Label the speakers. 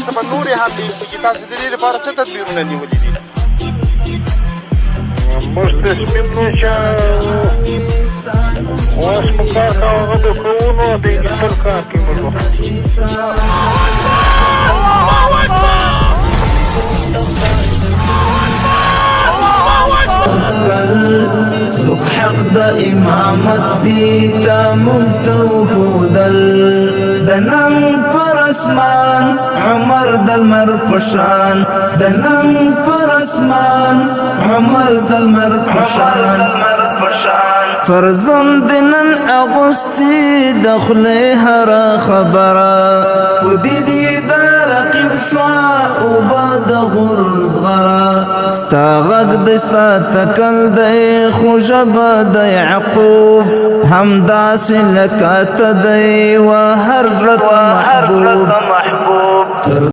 Speaker 1: څه به نورې هم دي چې تاسو د دې لپاره څه تدبیرونه نیولي دي؟
Speaker 2: موږ تصمیم نو چې اوس په کار هغه به کوو نو د انګلستان کار کې موږ
Speaker 3: سوک حق دا امامت دیتا ممتوخودل دننگ پر اسمان عمر دلمر پشان دننگ پر اسمان عمر دلمر پشان فرزندنن اغسطی دخلی هر خبرا ودیدی دا رقیب شوا او باد غرز غرا ستا غگ دستا تکل دی خوشب دی عقوب همدا سلکات دی و هر زلت محبوب